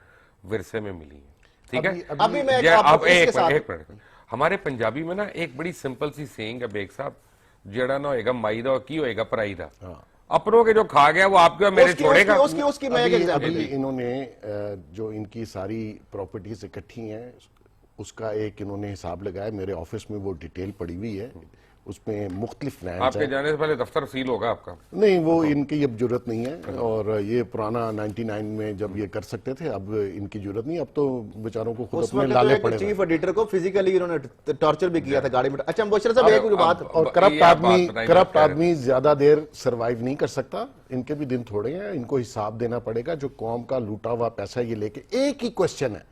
विरसे में मिली हैं। ठीक है, अभी मैं ये आपको अब इसके साथ- एक मिनट, हमारे पंजाबी में ना एक बड़ी सिंपल सी सेइंग है बेग साहब, जेड़ा ना होएगा माई दा की होएगा पराई दा। अपनों के जो खा गया वो आपके और मेरे छोड़ेगा। उसकी मैं एक एग्जांपल अभी इन्होंने जो इनकी सारी प्रॉपर्टीज इकट्ठी हैं उसका एक इन्होंने हिसाब लगाया, मेरे ऑफिस में वो डिटेल पड़ी हुई है, उसमें मुख्तलिफ लैंड्स आपके हैं। जाने से पहले दफ्तर सील होगा आपका। नहीं, वो इनकी अब जरूरत नहीं है, और ये पुराना 99 में जब ये कर सकते थे, अब इनकी जरूरत नहीं, अब तो बेचारों को खुद उस अपने वक्त लाले तो पड़े एक हुए चीफ एडिटर को फिजिकली इन्होंने टॉर्चर भी किया था गाड़ी में। अच्छा मुबशर साहब, एक जो बात, और ये करप्ट आप बात आदमी बताइए, करप्ट आप कह रहे आदमी ज्यादा देर सरवाइव नहीं कर सकता, इनके भी दिन थोड़े हैं, इनको हिसाब देना पड़ेगा। जो कौम का लूटा हुआ पैसा ये लेके, एक ही क्वेश्चन है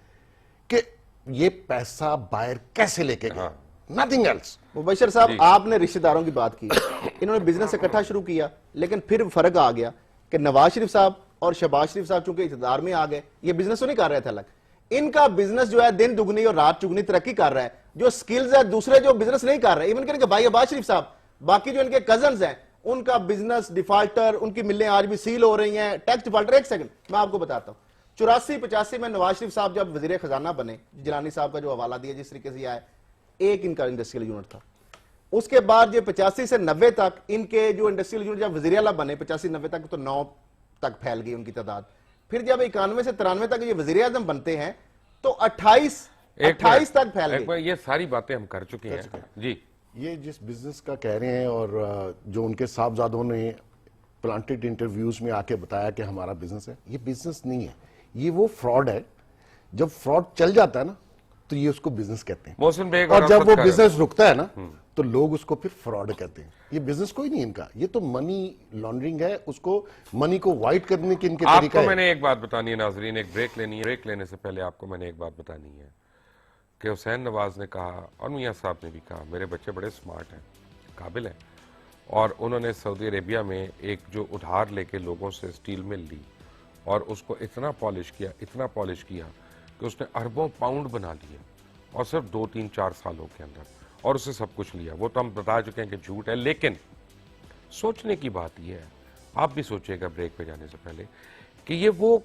कि ये पैसा बाहर कैसे लेके गए, नथिंग एल्स। मुबशर साहब, आपने रिश्तेदारों की बात की, इन्होंने बिजनेस इकट्ठा शुरू किया, लेकिन फिर फर्क आ गया कि नवाज शरीफ साहब और शहबाज शरीफ साहब चूंकि इक़्तिदार में आ गए, ये बिजनेस तो नहीं कर रहे थे अलग, इनका बिजनेस जो है दिन दुगनी और रात चुगनी तरक्की कर रहा है। जो स्किल्स है दूसरे जो बिजनेस नहीं कर रहे, इवन के भाई अब्बास शरीफ साहब, बाकी जो इनके कजन्स हैं, उनका बिजनेस डिफाल्टर, उनकी मिलें आज भी सील हो रही हैं, टैक्स डिफाल्टर। एक सेकंड मैं आपको बताता हूं, 84-85 में नवाज शरीफ साहब जब वजीर खजाना बने, जिलानी साहब का जो हवाला दिया जिस तरीके से आया, एक इनका इंडस्ट्रियल यूनिट था। उसके बाद ये 85 से 90 तक इनके जो इंडस्ट्रियल यूनिट जब वजीर आला बने 85-90 तक, तो 9 तक फैल गई उनकी तादाद। फिर जब 91 से 93 तक ये वजीर आजम बनते हैं तो 28 तक फैल गई। ये सारी बातें हम कर चुके हैं जी। ये जिस बिजनेस का कह रहे हैं, और जो उनके साहबजादों ने प्लांटेड इंटरव्यूज में आके बताया कि हमारा बिजनेस है, ये बिजनेस नहीं है, ये वो फ्रॉड है। जब फ्रॉड चल जाता है ना तो ये उसको बिजनेस कहते हैं, मोहसिन बेग और जब अफसद वो का- बिजनेस रुकता है ना तो लोग उसको फिर फ्रॉड कहते हैं। ये बिजनेस कोई नहीं इनका, ये तो मनी लॉन्ड्रिंग है, उसको मनी को वाइट करने के इनके तरीका आपको है। मैंने एक बात बतानी है नाजरीन, एक ब्रेक लेनी है। ब्रेक लेने से पहले आपको मैंने एक बात बतानी है कि हुसैन नवाज ने कहा और मियां साहब ने भी कहा, मेरे बच्चे बड़े स्मार्ट हैं, काबिल हैं, और उन्होंने सऊदी अरेबिया में एक जो उधार लेके लोगों से स्टील मिल ली, اور اس کو اتنا پالش کیا کہ اس نے اربوں پاؤنڈ بنا لیا اور صرف 2-3-4 سالوں کے اندر، اور اسے سب کچھ لیا. وہ تو ہم بتا چکے ہیں کہ جھوٹ ہے، لیکن سوچنے کی بات یہ ہے، آپ بھی سوچیے گا بریک پہ جانے سے پہلے، کہ یہ وہ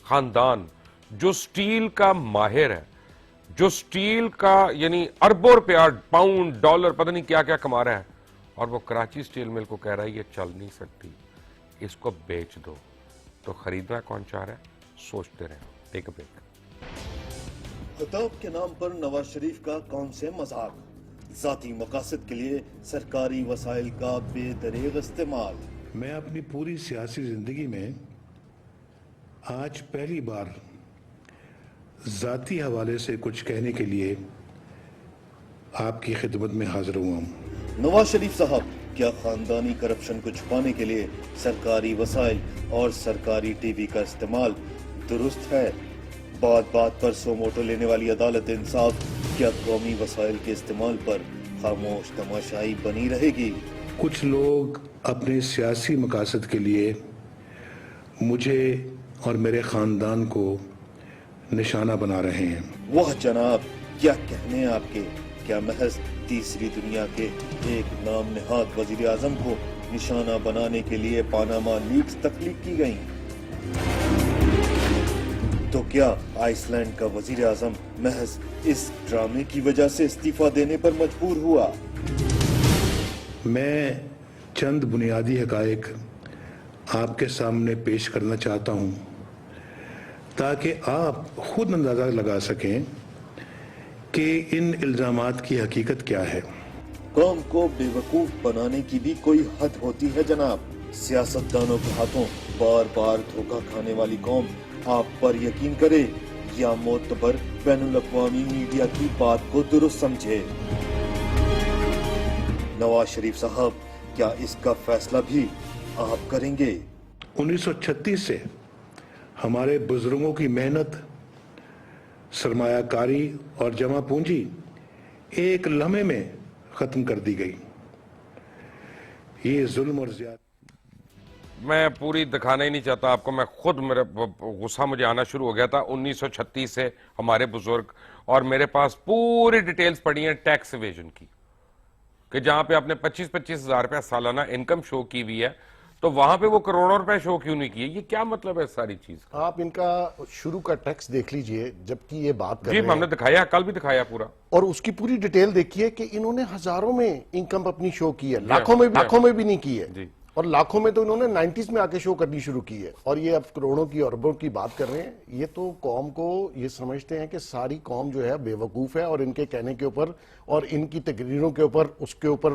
خاندان جو سٹیل کا ماہر ہے، جو سٹیل کا یعنی اربوں روپیہ، پاؤنڈ، ڈالر، پتہ نہیں کیا کیا کما رہا ہے، اور وہ کراچی سٹیل مل کو کہہ رہا ہے یہ چل نہیں سکتی، اس کو بیچ دو. تو خریدنا کون چاہ رہا ہے؟ سوچتے رہیں. ٹیک اے بریک. خطاب کے نام پر نواز شریف کا کون سے مذاق، ذاتی مقاصد کے لیے سرکاری وسائل کا بے دریغ استعمال. میں اپنی پوری سیاسی زندگی میں آج پہلی بار ذاتی حوالے سے کچھ کہنے کے لیے آپ کی خدمت میں حاضر ہوا ہوں. نواز شریف صاحب، کیا خاندانی کرپشن کو چھپانے کے لیے سرکاری وسائل اور سرکاری ٹی وی کا استعمال درست ہے؟ بات بات پر سو موٹو لینے والی عدالت انصاف کیا قومی وسائل کے استعمال پر خاموش تماشائی بنی رہے گی؟ کچھ لوگ اپنے سیاسی مقاصد کے لیے مجھے اور میرے خاندان کو نشانہ بنا رہے ہیں. واہ جناب، کیا کہنے آپ کے، کیا محض تیسری دنیا کے ایک نام نہاد وزیر اعظم کو نشانہ بنانے کے لیے پاناما لیکس تخلیق کی گئیں؟ تو کیا آئس لینڈ کا وزیر اعظم محض اس ڈرامے کی وجہ سے استعفیٰ دینے پر مجبور ہوا؟ میں چند بنیادی حقائق آپ کے سامنے پیش کرنا چاہتا ہوں تاکہ آپ خود اندازہ لگا سکیں کہ ان الزامات کی حقیقت کیا ہے. قوم کو بے وقوف بنانے کی بھی کوئی حد ہوتی ہے جناب. سیاستدانوں کے ہاتھوں بار بار دھوکہ کھانے والی قوم آپ پر یقین کرے یا معتبر بین الاقوامی میڈیا کی بات کو درست سمجھے؟ نواز شریف صاحب، کیا اس کا فیصلہ بھی آپ کریں گے؟ 1936 سے ہمارے بزرگوں کی محنت، سرمایہ کاری اور جمع پونجی ایک لمحے میں ختم کر دی گئی. یہ ظلم اور زیادتی. میں پوری دکھانا ہی نہیں چاہتا آپ کو، میں خود میرا غصہ مجھے آنا شروع ہو گیا تھا. 1936 سے ہمارے بزرگ، اور میرے پاس پوری ڈیٹیلز پڑی ہیں ٹیکس ایویژن کی، کہ جہاں پہ آپ نے 25-25 ہزار روپیہ سالانہ انکم شو کی ہوئی ہے، تو وہاں پہ وہ کروڑوں روپے شو کیوں نہیں کیے؟ یہ کیا مطلب ہے ساری چیز کا؟ آپ ان کا شروع کا ٹیکس دیکھ لیجئے جبکہ یہ بات کر رہے جی ہیں، ہم نے دکھایا، کل بھی دکھایا پورا، اور اس کی پوری ڈیٹیل دیکھیے کہ انہوں نے ہزاروں میں انکم اپنی شو کی ہے، لاکھوں میں بھی نہیں کی ہے. اور لاکھوں میں تو انہوں نے 90s میں آ کے شو کرنی شروع کی ہے، اور یہ اب کروڑوں کی اربوں کی بات کر رہے ہیں. یہ تو قوم کو یہ سمجھتے ہیں کہ ساری قوم جو ہے بے وقوف ہے، اور ان کے کہنے کے اوپر اور ان کی تقریروں کے اوپر اس کے اوپر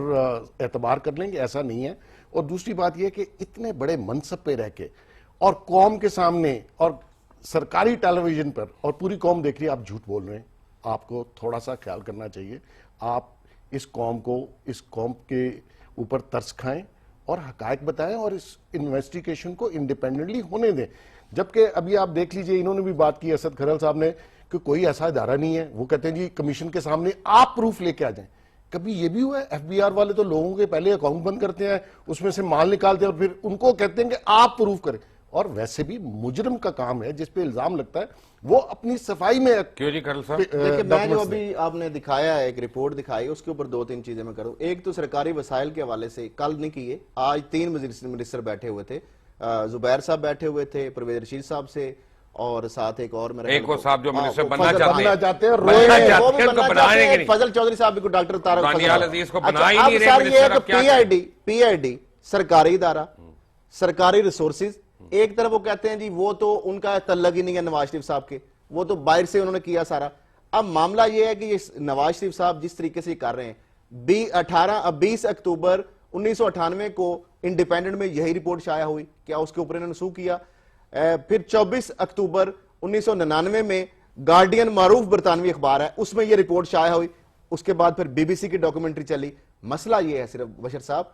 اعتبار کر لیں گے. ایسا نہیں ہے. اور دوسری بات یہ کہ اتنے بڑے منصب پہ رہ کے اور قوم کے سامنے اور سرکاری ٹیلی ویژن پر اور پوری قوم دیکھ رہی ہے، آپ جھوٹ بول رہے ہیں. آپ کو تھوڑا سا خیال کرنا چاہیے. آپ اس قوم کے اوپر ترس کھائیں اور حقائق بتائیں اور اس انویسٹیگیشن کو انڈیپینڈنٹلی ہونے دیں. جبکہ ابھی آپ دیکھ لیجئے، انہوں نے بھی بات کی اسد کھرل صاحب نے، کہ کوئی ایسا ادارہ نہیں ہے. وہ کہتے ہیں جی کمیشن کے سامنے آپ پروف لے کے آ جائیں. کبھی یہ بھی ہوا ہے؟ ایف بی آر والے تو لوگوں کے پہلے اکاؤنٹ بند کرتے ہیں، اس میں سے مال نکالتے ہیں اور پھر ان کو کہتے ہیں کہ آپ پروف کریں. اور ویسے بھی مجرم کا کام ہے، جس پہ الزام لگتا ہے وہ اپنی صفائی میں. کیوں جی کھرل صاحب؟ دیکھیں، میں جو ابھی آپ نے دکھایا ہے، ایک رپورٹ دکھائی، اس کے اوپر 2-3 چیزیں میں کروں. ایک تو سرکاری وسائل کے حوالے سے کل نہیں کیے، آج 3 منسٹر بیٹھے ہوئے تھے. زبیر صاحب بیٹھے ہوئے تھے، پرویز رشید صاحب سے، اور ساتھ ایک اور میرا ایک وہ صاحب جو منسٹر بننا بننا چاہتے ہیں، فضل چودھری صاحب بھی ڈاکٹر طارق دانیال عزیز کو بنا ہی نہیں سر، یہ رہے. پی آئی ڈی سرکاری ادارہ، سرکاری ریسورسز. ایک طرف وہ کہتے ہیں جی وہ تو ان کا تعلق ہی نہیں ہے نواز شریف صاحب کے، وہ تو باہر سے انہوں نے کیا سارا. اب معاملہ یہ ہے کہ یہ نواز شریف صاحب جس طریقے سے کر رہے ہیں، 20 اکتوبر 1998 کو انڈیپینڈنٹ میں یہی رپورٹ شائع ہوئی، کیا اس کے اوپر انہوں نے سو کیا؟ پھر 24 اکتوبر 1999 میں گارڈین معروف برطانوی اخبار ہے، اس میں یہ رپورٹ شائع ہوئی. اس کے بعد پھر بی بی سی کی ڈاکومنٹری چلی. مسئلہ یہ ہے صرف بشر صاحب،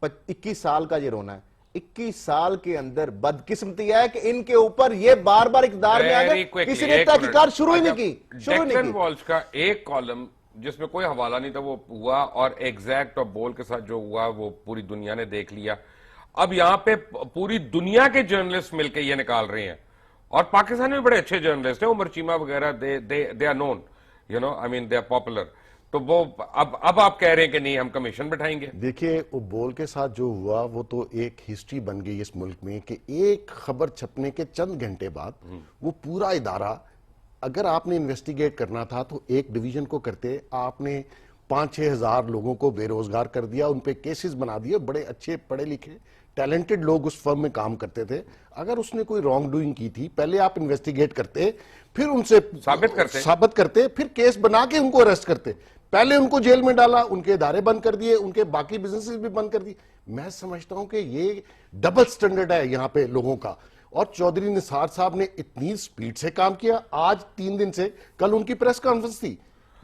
21 سال کا یہ رونا ہے. 21 سال کے اندر بدقسمتی ہے کہ ان کے اوپر یہ بار بار اقتدار میں آ گئے، کسی نے تحقیقات شروع ہی نہیں کی. ڈیکلن والش کا ایک کالم جس میں کوئی حوالہ نہیں تھا وہ ہوا، اور ایگزیکٹ اور بول کے ساتھ جو ہوا وہ پوری دنیا نے دیکھ لیا. اب یہاں پہ پوری دنیا کے جرنلسٹ مل کے یہ نکال رہے ہیں اور پاکستان میں بڑے اچھے جرنلسٹ ہیں, عمر چیمہ وغیرہ, they are known, you know, I mean they are popular. تو وہ اب آپ کہہ رہے ہیں کہ نہیں ہم کمیشن بٹھائیں گے. دیکھیے وہ بول کے ساتھ جو ہوا وہ تو ایک ہسٹری بن گئی اس ملک میں کہ ایک خبر چھپنے کے چند گھنٹے بعد وہ پورا ادارہ, اگر آپ نے انویسٹیگیٹ کرنا تھا تو ایک ڈویژن کو کرتے, آپ نے 5-6 ہزار لوگوں کو بے روزگار کر دیا, ان پہ کیسز بنا دیے. بڑے اچھے پڑھے لکھے ٹیلنٹڈ لوگ اس فرم میں کام کرتے تھے. اگر اس نے کوئی رانگ ڈوئنگ کی تھی پہلے آپ انویسٹیگیٹ کرتے, پھر ان سے ثابت کرتے, پھر کیس بنا کے ان کو اریسٹ کرتے. پہلے ان کو جیل میں ڈالا, ان کے ادارے بند کر دیے, ان کے باقی بزنسز بھی بند کر دیے. میں سمجھتا ہوں کہ یہ ڈبل سٹینڈرڈ ہے یہاں پہ لوگوں کا. اور چودھری نثار صاحب نے اتنی سپیڈ سے کام کیا. آج 3 دن سے, کل ان کی پریس کانفرنس تھی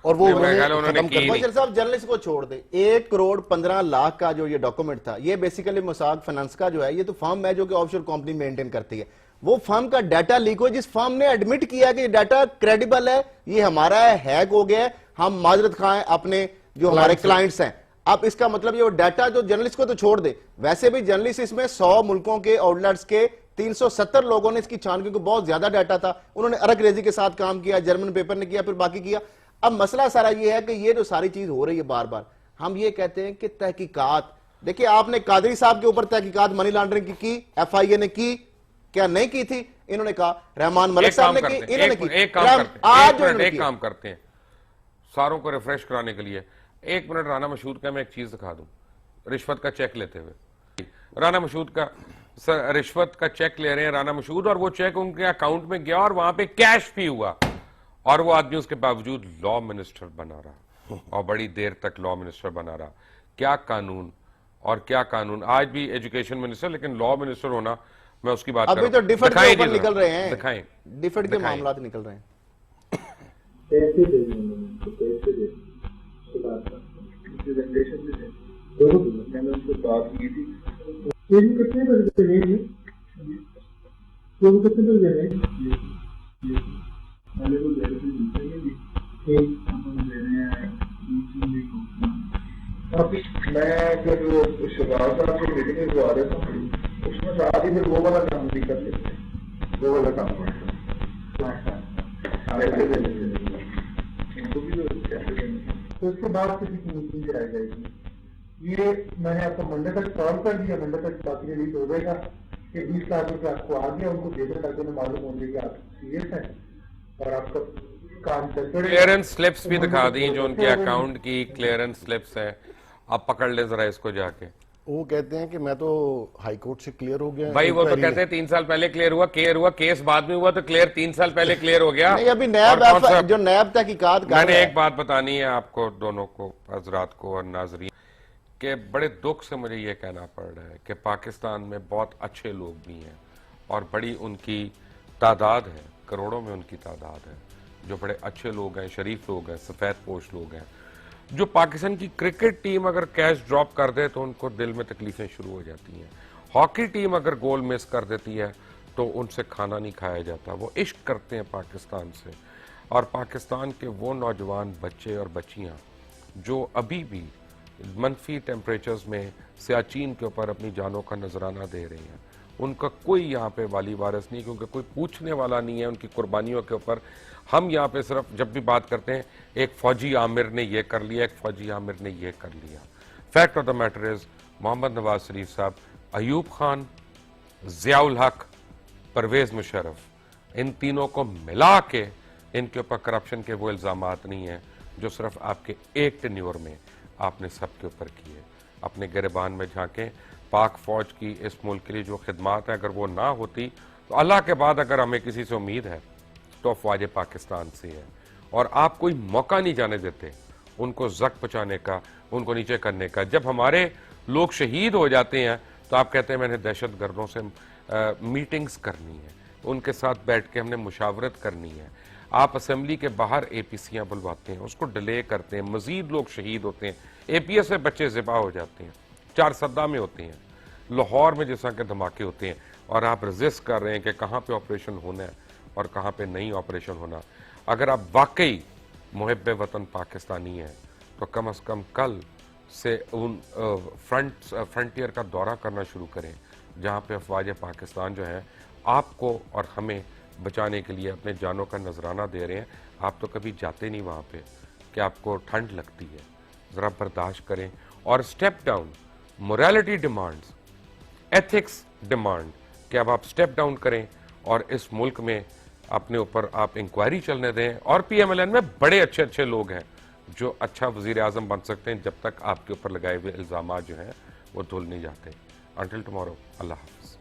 اور وہ ختم کر دیا. بشیر صاحب جرنلسٹ کو چھوڑ دے, 1 کروڑ 15 لاکھ کا جو یہ ڈاکومنٹ تھا, یہ بیسیکلی مساق فائنانس کا جو ہے, یہ تو فرم ہے جو کہ آف شور کمپنی مینٹین کرتی ہے. وہ فرم کا ڈیٹا لیک ہو, جس فرم نے ایڈمٹ کیا کہ یہ ڈیٹا کریڈیبل ہے, یہ ہمارا ہے, ہیک ہو گیا ہے, ہم معذرت خواہ اپنے جو ہمارے کلائنٹس ہیں. اب اس کا مطلب یہ ڈیٹا جو جرنلسٹ کو تو چھوڑ دے, ویسے بھی جرنلسٹ اس میں 100 ملکوں کے آؤٹ لیٹس کے 370 لوگوں نے اس کی چھان, کیونکہ بہت زیادہ ڈیٹا تھا, انہوں نے ارک ریزی کے ساتھ کام کیا, جرمن پیپر نے کیا, پھر باقی کیا. اب مسئلہ سارا یہ ہے کہ یہ جو ساری چیز ہو رہی ہے بار بار, ہم یہ کہتے ہیں کہ تحقیقات, دیکھیں آپ نے قادری صاحب کے اوپر تحقیقات منی لانڈرنگ کی ایف آئی اے نے کی, کیا نہیں کی تھی؟ انہوں نے کہا. رحمان ملک صاحب نے کی, انہوں نے کی. ایک کام کرتے ہیں ساروں کو ریفریش کرانے کے لیے, 1 منٹ رانا مشہود کا میں ایک چیز دکھا دوں. رشوت کا چیک لیتے ہوئے, رانا مشہود کا رشوت کا چیک لے رہے ہیں رانا مشہود, اور وہ چیک ان کے اکاؤنٹ میں گیا اور وہاں پہ کیش بھی ہوا, اور وہ آدمی اس کے باوجود لا منسٹر بنا رہا, اور بڑی دیر تک لا منسٹر بنا رہا. کیا قانون اور کیا قانون. آج بھی ایجوکیشن منسٹر, لیکن لا منسٹر ہونا, میں اس کی بات کر رہا ہوں. ابھی تو ڈیفٹ کے اوپر نکل رہے ہیں, دکھائیں ڈیفٹ کے معاملات نکل رہے ہیں. میں جب شہباز صاحب کی میٹنگ میں آ رہا تھا, اس میں ساتھ ہی پھر وہ والا کام بھی کر لیتے, وہ والا کام تو اس کے بعد کسی کی میٹنگ سے آ جائے گی. یہ میں نے آپ کو منڈے تک کال کر دیا, منڈے تک باقی ریلیز ہو جائے گا کہ 20 لاکھ روپے آپ کو آ گیا, ان کو دے دیں تاکہ انہیں معلوم ہو جائے کہ آپ سیریس ہیں اور آپ کا کام چلتے رہے. کلیئرنس سلپس بھی دکھا دیں جو ان کے اکاؤنٹ کی کلیئرنس سلپس ہیں, آپ پکڑ لیں ذرا اس کو جا کے. وہ کہتے ہیں کہ میں تو ہائی کورٹ سے کلیئر ہو گیا. بھائی وہ تو کہتے ہیں 3 سال پہلے کلیئر ہوا, کیس بعد میں ہوا, تو کلیئر 3 سال پہلے کلیئر ہو گیا. نہیں, ابھی نیب جو نیب تحقیقات کر رہا ہے. میں نے ایک بات بتانی ہے آپ کو دونوں کو, حضرات کو اور ناظرین, کہ بڑے دکھ سے مجھے یہ کہنا پڑ رہا ہے کہ پاکستان میں بہت اچھے لوگ بھی ہیں, اور بڑی ان کی تعداد ہے, کروڑوں میں ان کی تعداد ہے, جو بڑے اچھے لوگ ہیں, شریف لوگ ہیں, سفید پوش لوگ ہیں, جو پاکستان کی کرکٹ ٹیم اگر کیچ ڈراپ کر دے تو ان کو دل میں تکلیفیں شروع ہو جاتی ہیں. ہاکی ٹیم اگر گول مس کر دیتی ہے تو ان سے کھانا نہیں کھایا جاتا. وہ عشق کرتے ہیں پاکستان سے, اور پاکستان کے وہ نوجوان بچے اور بچیاں جو ابھی بھی منفی ٹیمپریچرز میں سیاچین کے اوپر اپنی جانوں کا نذرانہ دے رہے ہیں, ان کا کوئی یہاں پہ والی وارث نہیں, کیونکہ کوئی پوچھنے والا نہیں ہے ان کی قربانیوں کے اوپر. ہم یہاں پہ صرف جب بھی بات کرتے ہیں ایک فوجی عامر نے یہ کر لیا, ایک فوجی عامر نے یہ کر لیا. Fact of the matter is Muhammad Nawaz Sharif Sahib, Ayub Khan, Zia الحق, پرویز مشرف, ان تینوں کو ملا کے ان کے اوپر کرپشن کے وہ الزامات نہیں ہیں جو صرف آپ کے ایک ٹینیور میں آپ نے سب کے اوپر کیے. اپنے گریبان میں جھانکیں. پاک فوج کی اس ملک کے لیے جو خدمات ہیں, اگر وہ نہ ہوتی تو اللہ کے بعد اگر ہمیں کسی سے امید ہے تو افواج پاکستان سے ہے. اور آپ کوئی موقع نہیں جانے دیتے ان کو زخم پہنچانے کا, ان کو نیچے کرنے کا. جب ہمارے لوگ شہید ہو جاتے ہیں تو آپ کہتے ہیں میں نے دہشت گردوں سے میٹنگز کرنی ہے, ان کے ساتھ بیٹھ کے ہم نے مشاورت کرنی ہے. آپ اسمبلی کے باہر اے پی سیاں بلواتے ہیں, اس کو ڈیلے کرتے ہیں, مزید لوگ شہید ہوتے ہیں. اے پی ایس میں بچے ذبح ہو جاتے ہیں, 4 صدہ میں ہوتے ہیں, لاہور میں جس طرح کے دھماکے ہوتے ہیں, اور آپ رزسٹ کر رہے ہیں کہ کہاں پہ آپریشن ہونا ہے اور کہاں پہ نہیں آپریشن ہونا. اگر آپ واقعی محب وطن پاکستانی ہیں تو کم از کم کل سے ان فرنٹیئر کا دورہ کرنا شروع کریں جہاں پہ افواج پاکستان جو ہیں آپ کو اور ہمیں بچانے کے لیے اپنے جانوں کا نذرانہ دے رہے ہیں. آپ تو کبھی جاتے نہیں وہاں پہ کہ آپ کو ٹھنڈ لگتی ہے. ذرا برداشت کریں اور step down. Morality demands, ethics demand کہ اب آپ سٹیپ ڈاؤن کریں اور اس ملک میں اپنے اوپر آپ انکوائری چلنے دیں. اور پی ایم ایل این میں بڑے اچھے اچھے لوگ ہیں جو اچھا وزیر اعظم بن سکتے ہیں جب تک آپ کے اوپر لگائے ہوئے الزامات جو ہیں وہ دھل نہیں جاتے. انٹل ٹمارو, اللہ حافظ.